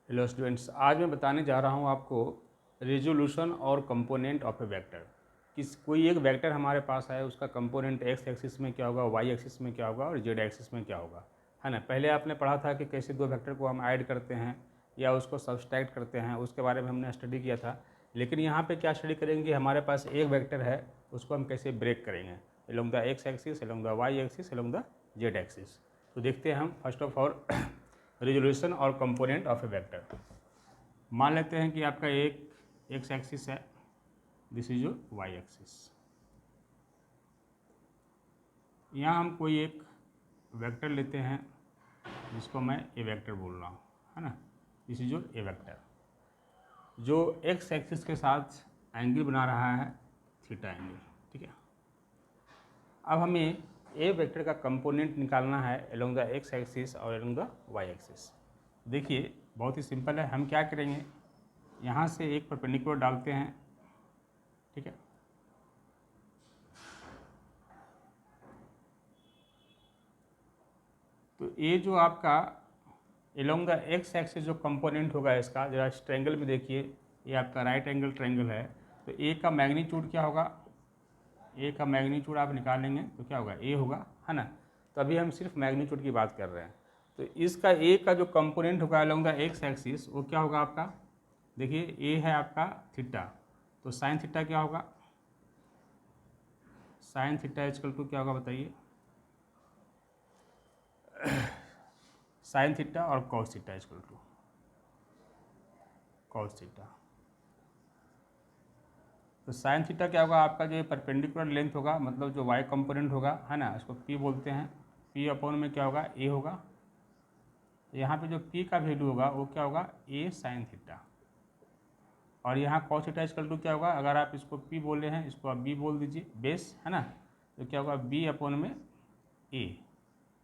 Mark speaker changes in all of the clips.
Speaker 1: Hello students, आज मैं बताने जा रहा हूँ आपको रेजोल्यूशन और कंपोनेंट ऑफ ए वेक्टर। कोई एक वेक्टर हमारे पास है, उसका कंपोनेंट एक्स एक्सिस में क्या होगा, वाई एक्सिस में क्या होगा और जेड एक्सिस में क्या होगा, है ना। पहले आपने पढ़ा था कि कैसे दो वेक्टर को हम ऐड करते हैं या उसको सब्सट्रैक्ट करते हैं, उसके बारे में हमने स्टडी किया था। लेकिन यहाँ पे क्या स्टडी करेंगे, हमारे पास एक वेक्टर है, उसको हम कैसे ब्रेक करेंगे along the X axis, along the Y axis, along the Z axis. तो देखते हैं हम फर्स्ट ऑफ ऑल रेजोल्यूशन और कंपोनेंट ऑफ ए वेक्टर। मान लेते हैं कि आपका एक एक्स एक्सिस है, this is your Y axis. यहाँ हम कोई एक वेक्टर लेते हैं जिसको मैं ए वेक्टर बोल रहा हूँ, है ना। This is your A vector जो एक्स एक्सिस के साथ एंगल बना रहा है, थीटा एंगल, ठीक है। अब हमें ए वेक्टर का कंपोनेंट निकालना है एलोंग द एक्स एक्सिस और एलोंग द वाई एक्सिस। देखिए बहुत ही सिंपल है, हम क्या करेंगे, यहाँ से एक परपेंडिकुलर डालते हैं, ठीक है। तो ये जो आपका एलोंग द एक्स एक्सिस जो कंपोनेंट होगा इसका, जरा इस ट्रायंगल में देखिए, ये आपका राइट एंगल ट्रायंगल है। तो ए का मैग्नीट्यूड क्या होगा, ए का मैग्नीट्यूड आप निकालेंगे तो क्या होगा, ए होगा, है ना। तो अभी हम सिर्फ मैग्नीट्यूड की बात कर रहे हैं। तो इसका ए का जो कंपोनेंट होगा एलोंग द एक्स एक्सिस, वो क्या होगा आपका, देखिए ए है आपका थीटा, तो साइन थीटा क्या होगा, साइन थीटा इक्वल टू क्या होगा बताइए, साइन थीटा और cos theta equal to cos theta. तो साइन थीटा क्या होगा, आपका जो परपेंडिकुलर लेंथ होगा, मतलब जो वाई कंपोनेंट होगा, है ना, इसको पी बोलते हैं। पी अपॉन में क्या होगा, ए होगा। यहाँ पे जो पी का वैल्यू होगा वो क्या होगा, ए साइन थीटा। और यहाँ कॉस थीटा इक्वल टू क्या होगा, अगर आप इसको पी बोल रहे हैं, इसको आप बी बोल दीजिए, बेस, है ना। तो क्या होगा, बी अपॉन में ए,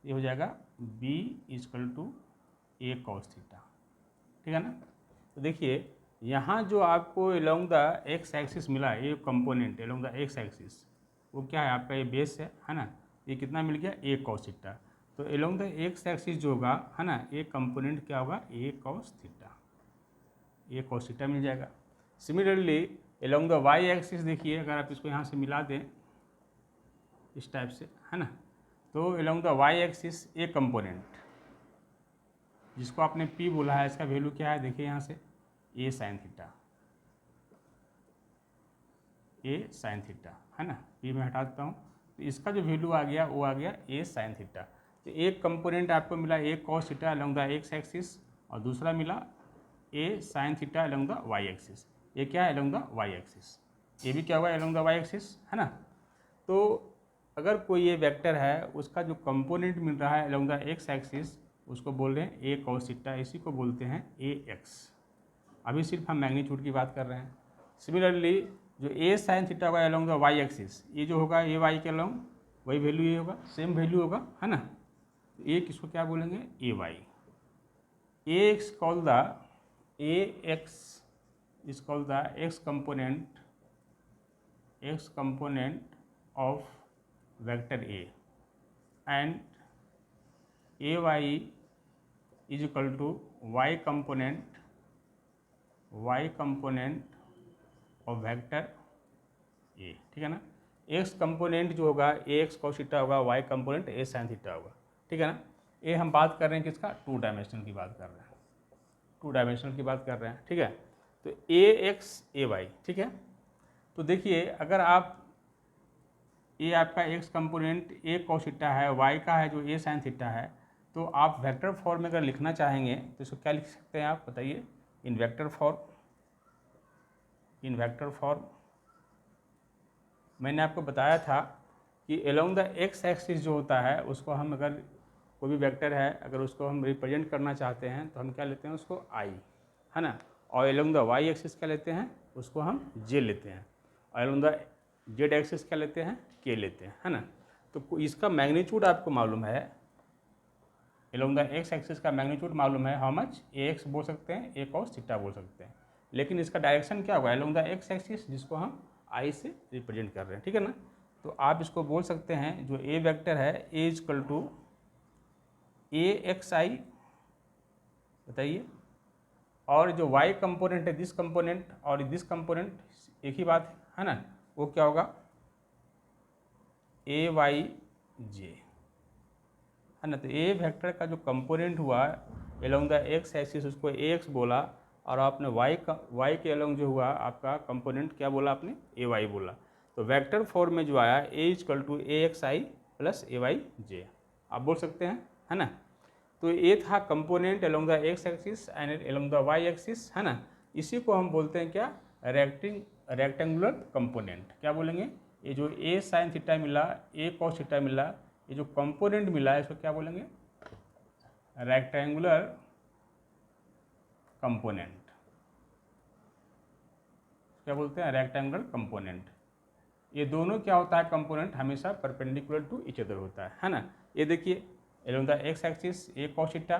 Speaker 1: ये हो जाएगा B equal to A cos theta, ठीक है ना। तो देखिए यहाँ जो आपको एलोंग द एक्स एक्सिस मिला, ये component along the X axis, वो क्या है आपका, ये बेस है ना। ये कितना मिल गया, ए कॉस थीटा। तो एलोंग द एक्स एक्सिस जो होगा, है ना, ये कंपोनेंट क्या होगा, A cos theta, A cos theta मिल जाएगा। Similarly along the Y axis देखिए, अगर आप इसको यहाँ से मिला दें इस टाइप से, है ना, तो along the Y axis A component जिसको आपने पी बोला है, इसका वैल्यू क्या है, देखिए यहाँ से ए साइन थीटा, ए साइन थीटा, है ना। पी में हटा देता हूँ, तो इसका जो वैल्यू आ गया वो आ गया ए साइन थीटा। तो एक कंपोनेंट आपको मिला A cos theta along the X axis, और दूसरा मिला A sine theta along the Y axis. ये क्या है, अलोंग द वाई एक्सिस, ये भी क्या होगा, अलोंग द वाई एक्सिस, है ना। तो अगर कोई ये वेक्टर है, उसका जो कंपोनेंट मिल रहा है अलोंग द एक्स एक्सिस, उसको बोल रहे हैं ए कॉस थीटा, इसी को बोलते हैं ए एक्स। अभी सिर्फ हम मैग्नीट्यूड की बात कर रहे हैं। सिमिलरली जो ए साइन थीटा होगा अलोंग द वाई एक्सिस, ये जो होगा ए वाई के अलोंग, वही वैल्यू ये होगा, सेम वैल्यू होगा, है ना। तो ए किसको क्या बोलेंगे, A Y. A X call the A X is called the X component of vector A, and A Y is equal to Y component of vector A, ठीक है ना। एक्स कंपोनेंट जो होगा ए एक्स कॉस थीटा होगा, Y component A sine theta होगा, ठीक है ना। ये हम बात कर रहे हैं किसका, टू डायमेंशनल की बात कर रहे हैं, टू डायमेंशनल की बात कर रहे हैं, ठीक है। तो ए एक्स ए वाई, ठीक है। तो देखिए अगर आप, ये आपका एक्स कंपोनेंट ए कॉस थीटा है, वाई का है जो ए साइन थीटा है, तो आप वेक्टर फॉर्म में अगर लिखना चाहेंगे तो इसको क्या लिख सकते हैं आप बताइए, इन वेक्टर फॉर्म मैंने आपको बताया था कि एलोंग द एक्स एक्सिस जो होता है, उसको हम अगर कोई भी वेक्टर है, अगर उसको हम रिप्रेजेंट करना चाहते हैं तो हम क्या लेते हैं, उसको आई, है ना। और एलोंग द वाई एक्सिस क्या लेते हैं, उसको हम जे लेते हैं। और एलोंग द जेड एक्सिस क्या लेते हैं, के लेते हैं, है ना। तो इसका मैग्नीट्यूड आपको मालूम है, एलोंग द एक्स एक्सिस का मैग्नीट्यूड मालूम है, हाउ मच, ए एक्स बोल सकते हैं, ए कॉस थीटा बोल सकते हैं। लेकिन इसका डायरेक्शन क्या होगा, एलोंग द एक्स एक्सिस, जिसको हम आई से रिप्रेजेंट कर रहे हैं, ठीक है ना। तो आप इसको बोल सकते हैं, जो ए वेक्टर है, ए इक्वल टू ए एक्स आई, बताइए और जो y कंपोनेंट है दिस कंपोनेंट और दिस कंपोनेंट एक ही बात है ना, वो क्या होगा ए वाई जे, है ना। तो ए वेक्टर का जो कंपोनेंट हुआ एलोंग द एक्स एक्सिस उसको ए एक्स बोला, और आपने y के एलोंग जो हुआ आपका कंपोनेंट क्या बोला आपने ए वाई बोला। तो वेक्टर फॉर्म में जो आया A equal to A X I plus A Y J आप बोल सकते हैं, है ना। तो ये था component along the X axis and along the Y axis, है ना। इसी को हम बोलते हैं क्या रेक्टेंगुलर कंपोनेंट। क्या बोलेंगे, ये जो ए साइन थीटा मिला ए कॉस थीटा मिला, ये जो कंपोनेंट मिला है इसको क्या बोलेंगे रेक्टेंगुलर कंपोनेंट। क्या बोलते हैं रेक्टेंगुलर कंपोनेंट। ये दोनों क्या होता है कंपोनेंट हमेशा परपेंडिकुलर टू ईच अदर होता है ना। ये देखिए along the X axis A cos theta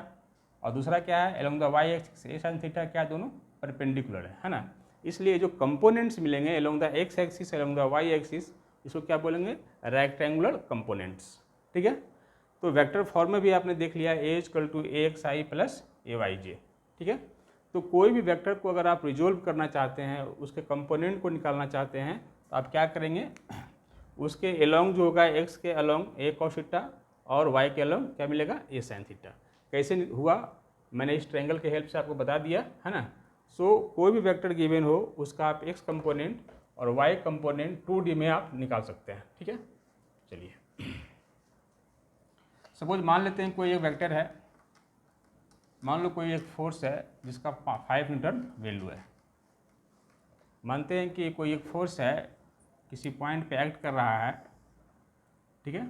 Speaker 1: और दूसरा क्या है along the Y axis A sine theta, क्या दोनों परपेंडिकुलर है ना। इसलिए जो कंपोनेंट्स मिलेंगे along the X axis along the Y axis इसको क्या बोलेंगे रेक्टेंगुलर कंपोनेंट्स, ठीक है। तो वेक्टर फॉर्म में भी आपने देख लिया A equal to A X I plus A Y J, ठीक है। तो कोई भी वेक्टर को अगर आप रिजोल्व करना चाहते हैं उसके कंपोनेंट को निकालना चाहते हैं तो आप क्या करेंगे उसके एलोंग जो होगा एक्स के अलोंग ए कॉस थीटा और वाई के अलोंग क्या मिलेगा ए साइन थीटा। कैसे हुआ मैंने इस ट्रायंगल के हेल्प से आपको बता दिया, है ना। सो कोई भी वेक्टर गिवन हो उसका आप एक्स कंपोनेंट और वाई कंपोनेंट 2D में आप निकाल सकते हैं, ठीक है। चलिए सपोज मान लेते हैं कोई एक वेक्टर है, मान लो कोई एक फोर्स है जिसका 5 न्यूटन वैल्यू है। मानते हैं कि कोई एक फोर्स है किसी पॉइंट पे एक्ट कर रहा है, ठीक है।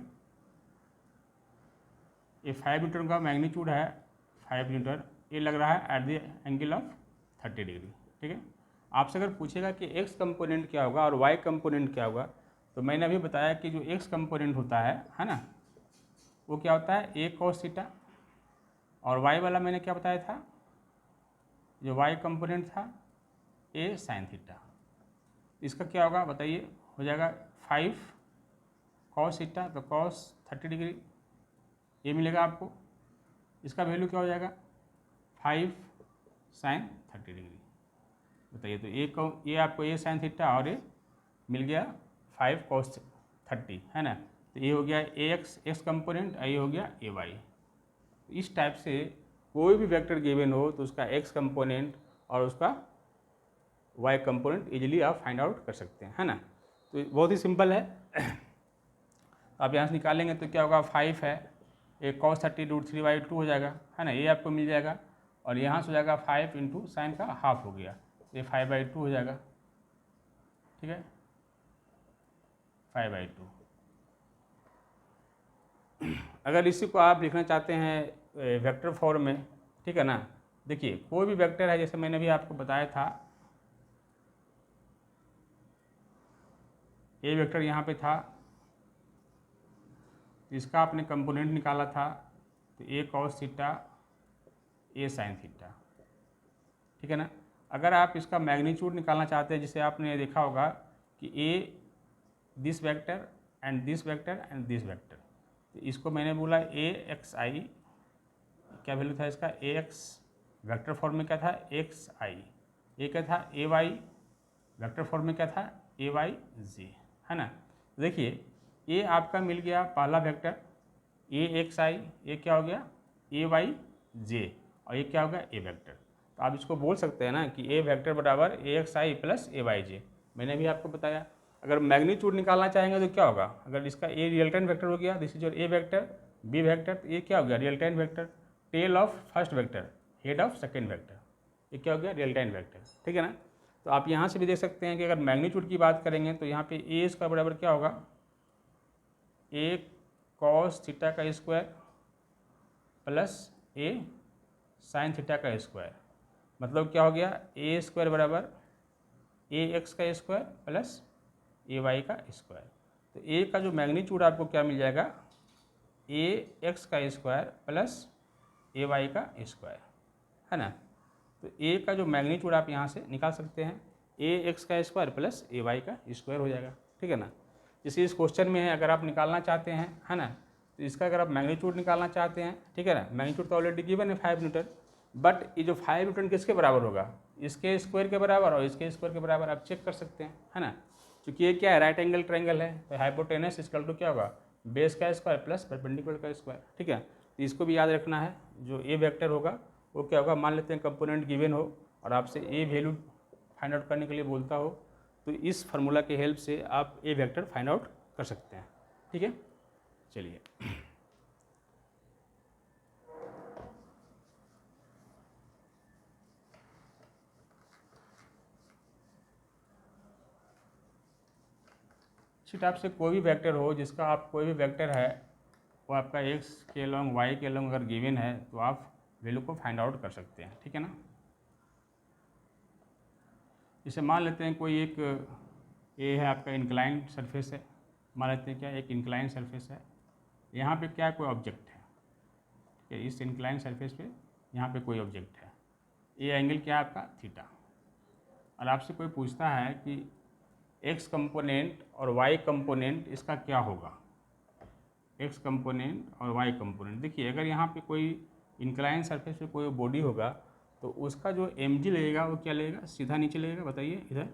Speaker 1: ये 5 न्यूटन का मैग्नीट्यूड है 5 न्यूटन, ये लग रहा है at the angle of 30 degree, ठीक है। आपसे अगर पूछेगा कि एक्स कंपोनेंट क्या होगा और वाई कंपोनेंट क्या होगा, तो मैंने अभी बताया कि जो एक्स कंपोनेंट होता है ना, वो क्या होता है ए कॉस थीटा, और वाई वाला मैंने क्या बताया था जो वाई कंपोनेंट था ए साइन थीटा। इसका क्या होगा बताइए, हो जाएगा 5 कॉस थीटा तो कॉस 30 डिग्री ये मिलेगा आपको। इसका वैल्यू क्या हो जाएगा 5 साइन 30 डिग्री। बताइए तो ये आपको ए साइन थीटा और ये मिल गया 5 कॉस 30, है ना। तो ये हो गया ए एक्स कंपोनेंट, ये हो गया ए वाई। इस टाइप से कोई भी वेक्टर गिवन हो तो उसका एक्स कंपोनेंट और उसका वाई कंपोनेंट इजीली आप फाइंड आउट कर सकते हैं, है ना। तो बहुत ही सिंपल है। आप यहाँ से निकालेंगे तो क्या होगा 5 है एक कॉस 30√3/2 हो जाएगा, है ना। ये आपको मिल जाएगा और यहाँ से हो जाएगा 5 इंटू साइन का हाफ हो गया, ये 5/2 हो जाएगा, ठीक है 5/2। अगर इसी को आप लिखना चाहते हैं वेक्टर फॉर्म में, ठीक है ना। देखिए कोई भी वेक्टर है जैसे मैंने भी आपको बताया था ए वेक्टर यहाँ पे था, इसका आपने कंपोनेंट निकाला था तो ए कॉस थीटा ए साइन थीटा, ठीक है ना। अगर आप इसका मैग्नीट्यूड निकालना चाहते हैं जिसे आपने देखा होगा कि A this vector and this vector and this vector, तो इसको मैंने बोला ए एक्स आई, क्या वैल्यू था इसका ए एक्स वेक्टर फॉर्म में क्या था एक्स आई, ये क्या था ए वाई वेक्टर फॉर्म में क्या था ए वाई जी, है ना। देखिए ये आपका मिल गया पहला वेक्टर ए एक्स आई, ये क्या हो गया ए वाई जे, और ये क्या हो गया ए वेक्टर। तो आप इसको बोल सकते हैं ना कि ए वेक्टर बराबर ए X I plus A Y जे। मैंने भी आपको बताया अगर मैग्नीट्यूड निकालना चाहेंगे तो क्या होगा, अगर इसका ए रियल टाइम वेक्टर हो गया this is your A vector, B vector, तो ये क्या हो गया real time vector, tail of first vector, head of second vector, ये क्या हो गया रियल टाइम वेक्टर, ठीक है ना। तो आप यहाँ से भी देख सकते हैं कि अगर मैग्नीट्यूड की बात करेंगे तो यहाँ पे ए इसका बराबर क्या होगा ए कॉस थीटा का स्क्वायर प्लस ए साइन थीटा का स्क्वायर, मतलब क्या हो गया ए स्क्वायर बराबर ए एक्स का स्क्वायर प्लस ए वाई का स्क्वायर। तो ए का जो मैग्नीट्यूड आपको क्या मिल जाएगा ए एक्स का स्क्वायर प्लस ए वाई का स्क्वायर, है ना। तो ए का जो मैग्नीट्यूड आप यहाँ से निकाल सकते हैं ए एक्स का स्क्वायर प्लस ए वाई का स्क्वायर हो जाएगा, ठीक है ना। जैसे इस क्वेश्चन में है अगर आप निकालना चाहते हैं, है ना, तो इसका अगर आप मैग्नीट्यूड निकालना चाहते हैं, ठीक है ना, मैग्नीट्यूड तो ऑलरेडी गिवन है 5 न्यूटन, बट ये जो 5 किसके बराबर होगा, इसके स्क्वायर के बराबर और इसके स्क्वायर के बराबर, आप चेक कर सकते हैं, है ना। क्योंकि ये क्या है, राइट एंगल ट्रायंगल है, तो हाइपोटेनस इक्वल टू क्या होगा, बेस का स्क्वायर प्लस परपेंडिकुलर का स्क्वायर, ठीक है। तो इसको भी याद रखना है, जो ए वेक्टर होगा वो क्या होगा, मान लेते हैं कंपोनेंट गिवन हो और आपसे ए वैल्यू फाइंड आउट करने के लिए बोलता हो, तो इस फार्मूला के हेल्प से आप ए वेक्टर फाइंड आउट कर सकते हैं, ठीक है। चलिए शीट आपसे कोई भी वेक्टर हो, जिसका आप कोई भी वेक्टर है वो आपका एक्स के लॉन्ग वाई के लॉन्ग अगर गिवन है तो आप वैल्यू को फाइंड आउट कर सकते हैं, ठीक है ना। इसे मान लेते हैं कोई एक ए है आपका इंक्लाइंड सरफेस है, मान लेते हैं क्या एक इंक्लाइंड सरफेस है, यहाँ पे क्या कोई ऑब्जेक्ट है, ठीक है। इस इंक्लाइंड सरफेस पे यहाँ पे कोई ऑब्जेक्ट है, ये एंगल क्या है आपका थीटा, और आपसे कोई पूछता है कि एक्स कंपोनेंट और वाई कंपोनेंट इसका क्या होगा, एक्स कंपोनेंट और वाई कंपोनेंट। देखिए अगर यहाँ पे कोई इंक्लाइन सरफेस पे कोई बॉडी होगा तो उसका जो एम जी लगेगा वो क्या लगेगा, सीधा नीचे लगेगा, बताइए इधर,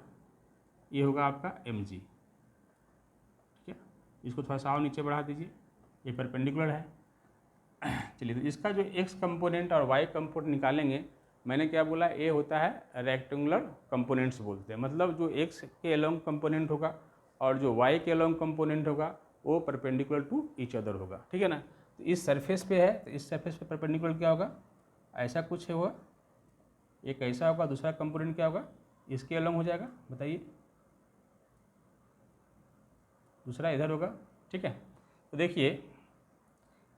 Speaker 1: ये होगा आपका एम जी, ठीक है। इसको थोड़ा सा और नीचे बढ़ा दीजिए, ये परपेंडिकुलर है। चलिए तो इसका जो एक्स कंपोनेंट और वाई कंपोनेंट निकालेंगे, मैंने क्या बोला, ए होता है रेक्टेंगुलर कंपोनेंट्स बोलते हैं, मतलब जो एक्स के अलोंग कंपोनेंट होगा और जो वाई के अलोंग कंपोनेंट होगा वो परपेंडिकुलर टू ईच अदर होगा, ठीक है ना। तो इस सरफेस पे है, तो इस सरफेस पे परपेंडिकुलर क्या होगा, ऐसा कुछ है हुआ, एक ऐसा होगा, दूसरा कंपोनेंट क्या होगा इसके अलोंग हो जाएगा, बताइए, दूसरा इधर होगा, ठीक है। तो देखिए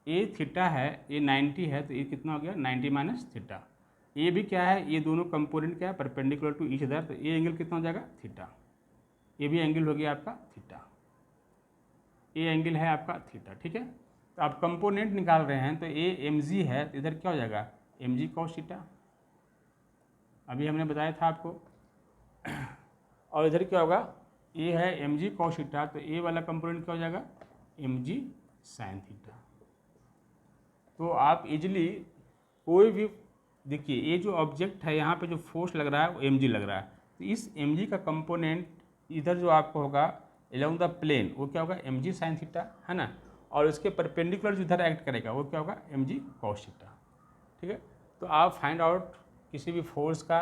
Speaker 1: ए थीटा है, ये 90 है, तो ये कितना हो गया 90 माइनस थीटा। ये भी क्या है, ये दोनों कंपोनेंट क्या है परपेंडिकुलर टू ईच अदर, तो ये एंगल कितना हो जाएगा थीटा, ये भी एंगल हो गया आपका थीटा, ये एंगल है आपका थीटा, ठीक है। तो आप कंपोनेंट निकाल रहे हैं, तो ये एम जी है, तो इधर क्या हो जाएगा एम जी कॉस थीटा, अभी हमने बताया था आपको। और इधर क्या होगा, ये है एम जी कॉस थीटा, तो ये वाला कंपोनेंट क्या हो जाएगा एम जी साइन थीटा। तो आप इजली कोई भी, देखिए ये जो ऑब्जेक्ट है यहाँ पे जो फोर्स लग रहा है वो एम जी लग रहा है, तो इस एम जी का कंपोनेंट इधर जो आपको होगा एलोंग द प्लेन वो क्या होगा एम जी साइन थीटा, है ना। और उसके परपेंडिकुलर जो इधर एक्ट करेगा वो क्या होगा एम जी कॉस थीटा, ठीक है। तो आप फाइंड आउट किसी भी फोर्स का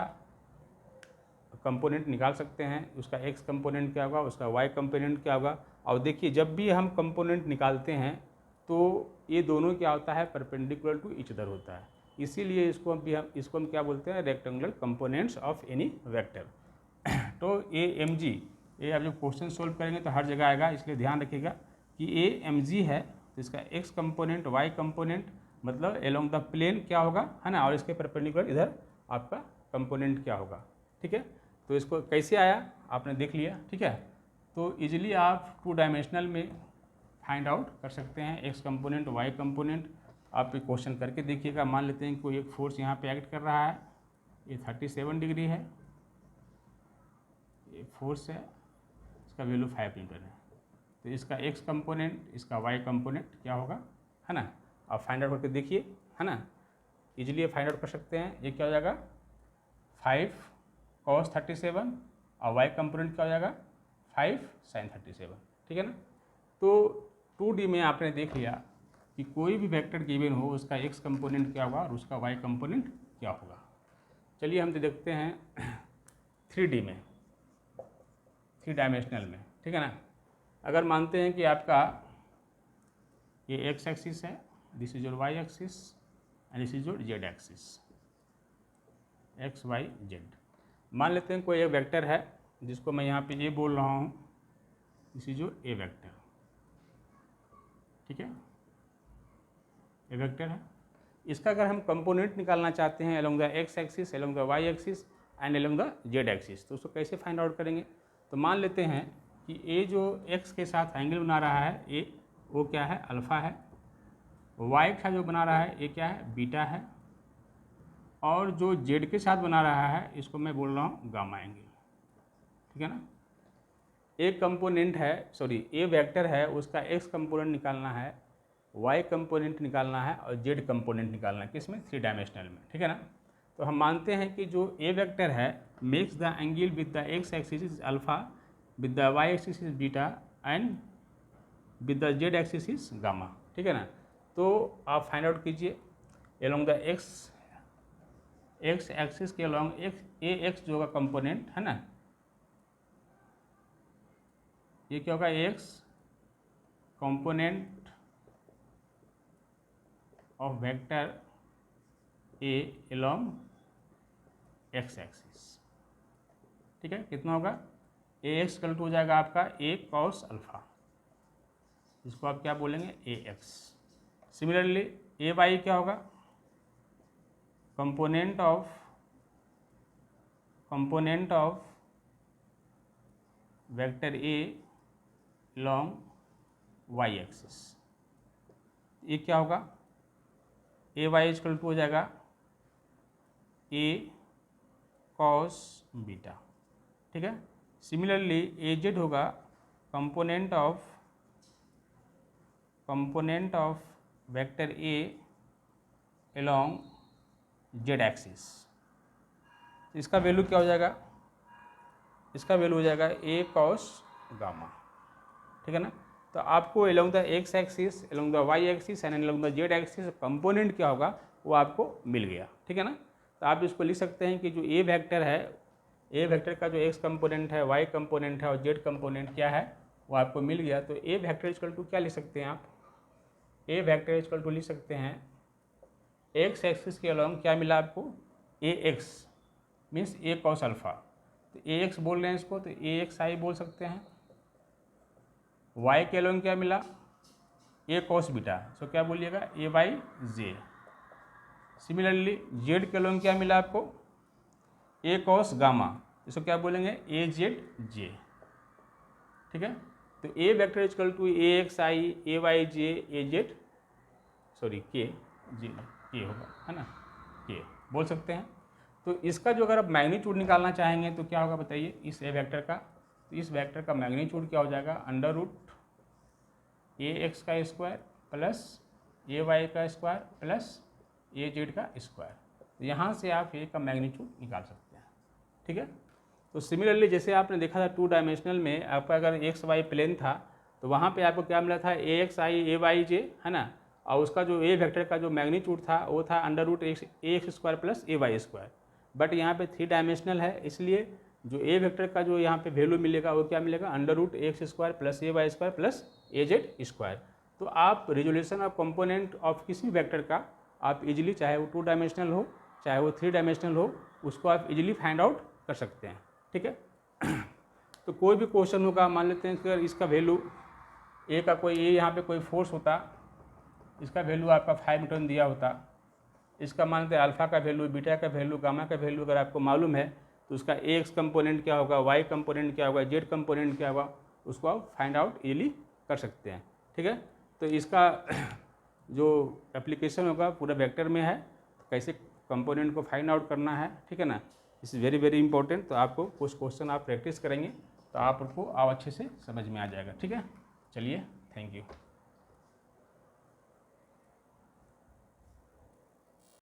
Speaker 1: कंपोनेंट निकाल सकते हैं, उसका एक्स कंपोनेंट क्या होगा, उसका वाई कंपोनेंट क्या होगा। और देखिए जब भी हम कंपोनेंट निकालते हैं तो ये दोनों क्या होता है परपेंडिकुलर टू ईच अदर होता है, इसीलिए इसको हम क्या बोलते हैं rectangular components of any vector. तो ए एम जी, ये आप जब क्वेश्चन सोल्व करेंगे तो हर जगह आएगा, इसलिए ध्यान रखिएगा कि ए एम जी है, तो इसका एक्स कंपोनेंट वाई कंपोनेंट मतलब एलोंग द प्लेन क्या होगा, है ना, और इसके परपेंडिकुलर इधर आपका कंपोनेंट क्या होगा, ठीक है। तो इसको कैसे आया आपने देख लिया, ठीक है। तो इजीली आप 2 डायमेंशनल में फाइंड आउट कर सकते हैं एक्स कंपोनेंट वाई कंपोनेंट। आप एक क्वेश्चन करके देखिएगा, मान लेते हैं कोई एक फोर्स यहाँ पे एक्ट कर रहा है, ये 37 डिग्री है, ये फोर्स है, इसका वैल्यू 5 न्यूटन है, तो इसका एक्स कंपोनेंट इसका वाई कंपोनेंट क्या होगा, है ना। आप फाइंड आउट करके देखिए, है ना, इजीली फाइंड आउट कर सकते हैं। ये क्या हो जाएगा 5 cos 37 और वाई कंपोनेंट क्या हो जाएगा 5 sin 37, ठीक है ना। तो 2D में आपने देख लिया कि कोई भी वेक्टर गिवन हो उसका एक्स कंपोनेंट क्या होगा और उसका वाई कंपोनेंट क्या होगा। चलिए हम देखते हैं 3D में, 3 डायमेंशनल में, ठीक है ना। अगर मानते हैं कि आपका ये एक्स एक्सिस है, this is your Y axis and this is your Z axis, X Y Z. मान लेते हैं कोई एक वेक्टर है जिसको मैं यहाँ पे ए बोल रहा हूँ, this is your A vector, ठीक है, ए वेक्टर है। इसका अगर हम कंपोनेंट निकालना चाहते हैं along the X axis, along the Y axis and along the Z axis, तो उसको कैसे फाइंड आउट करेंगे। तो मान लेते हैं कि ए जो एक्स के साथ एंगल बना रहा है ए, वो क्या है अल्फ़ा है, वाई का जो बना रहा है ये क्या है बीटा है, और जो जेड के साथ बना रहा है इसको मैं बोल रहा हूँ गामा एंगल, ठीक है ना। एक कंपोनेंट है, सॉरी ए वेक्टर है, उसका एक्स कंपोनेंट निकालना है, वाई कंपोनेंट निकालना है और जेड कंपोनेंट निकालना है, किसमें 3 डायमेंशनल में, ठीक है ना। तो हम मानते हैं कि जो ए वेक्टर है makes the angle with the X axis is alpha, with the Y axis is beta and with the Z axis is gamma. ठीक है ना। तो आप फाइंड आउट कीजिए एलोंग द एक्स एक्सिस के अलोंग ए एक्स जो होगा component है ना, ये क्या होगा X component of vector A along X axis. ठीक है, कितना होगा ए एक्स इक्वल टू हो जाएगा आपका ए कॉस अल्फा, इसको आप क्या बोलेंगे A X. Similarly A Y क्या होगा component of vector A long Y axis, ये क्या होगा ए वाई इक्वल टू हो जाएगा ए कॉस बीटा। ठीक है, सिमिलरली ए जेड होगा component of vector a along Z axis, इसका वैल्यू क्या हो जाएगा, इसका वैल्यू हो जाएगा ए कॉस गामा। ठीक है ना। तो आपको along the X axis, along the Y axis and along the Z axis component क्या होगा वो आपको मिल गया। ठीक है ना। तो आप इसको लिख सकते हैं कि जो ए वेक्टर है, ए वेक्टर का जो एक्स कंपोनेंट है, वाई कंपोनेंट है और जेड कंपोनेंट क्या है वो आपको मिल गया। तो ए वेक्टर इक्वल टू क्या लिख सकते हैं आप, ए वेक्टर इक्वल टू लिख सकते हैं एक्स एक्सिस के अलोंग क्या मिला आपको ए एक्स मीन्स ए कॉस अल्फा, तो ए एक्स बोल रहे हैं इसको, तो ए एक्स आई बोल सकते हैं। वाई के अलोंग क्या मिला ए कॉस बीटा, सो क्या बोलिएगा ए वाई जे। सिमिलरली जेड के अलोंग क्या मिला आपको ए कॉस गामा, इसको क्या बोलेंगे ए जेड जे। ठीक है, तो A vector equal to A X I A Y J A Z sorry K J के होगा है ना, के बोल सकते हैं। तो इसका जो अगर आप मैग्नीट्यूड निकालना चाहेंगे तो क्या होगा बताइए इस ए वेक्टर का, तो इस वेक्टर का मैग्नीट्यूड क्या हो जाएगा अंडर रूट ए एक्स का स्क्वायर प्लस ए वाई का स्क्वायर प्लस ए जेड का स्क्वायर। तो यहाँ से आप ए का मैग्नीट्यूड निकाल सकते हैं। ठीक है, तो सिमिलरली जैसे आपने देखा था 2 डायमेंशनल में आपका अगर एक्स वाई प्लेन था तो वहाँ पे आपको क्या मिला था ए एक्स आई ए वाई जे है ना, और उसका जो ए वेक्टर का जो मैग्नीट्यूड था वो था under root A X square plus A Y square. But यहाँ पे 3 डायमेंशनल है, इसलिए जो ए वेक्टर का जो यहाँ पे वैल्यू मिलेगा वो क्या मिलेगा under root X square plus A Y square plus A Z square. तो आप रिजोल्यूशन ऑफ कंपोनेंट ऑफ किसी वेक्टर का आप इजीली, चाहे वो 2 डायमेंशनल हो चाहे वो 3 डायमेंशनल हो, उसको आप इजीली फाइंड आउट कर सकते हैं। ठीक है, तो कोई भी क्वेश्चन होगा, मान लेते हैं कि अगर इसका वैल्यू ए का कोई ए यहाँ पे कोई फोर्स होता, इसका वैल्यू आपका 5 न्यूटन दिया होता, इसका मान लेते हैं अल्फा का वैल्यू, बीटा का वैल्यू, गामा का वैल्यू अगर आपको मालूम है तो उसका एक्स कंपोनेंट क्या होगा, वाई कंपोनेंट क्या होगा, जेड कंपोनेंट क्या होगा, उसको आप फाइंड आउट इजीली कर सकते हैं। ठीक है, तो इसका जो एप्लीकेशन होगा पूरा वेक्टर में है, तो कैसे कंपोनेंट को फाइंड आउट करना है। ठीक है ना, इस वेरी वेरी इंपॉर्टेंट। तो आपको कुछ क्वेश्चन आप प्रैक्टिस करेंगे तो आपको आप अच्छे से समझ में आ जाएगा। ठीक है, चलिए, थैंक यू।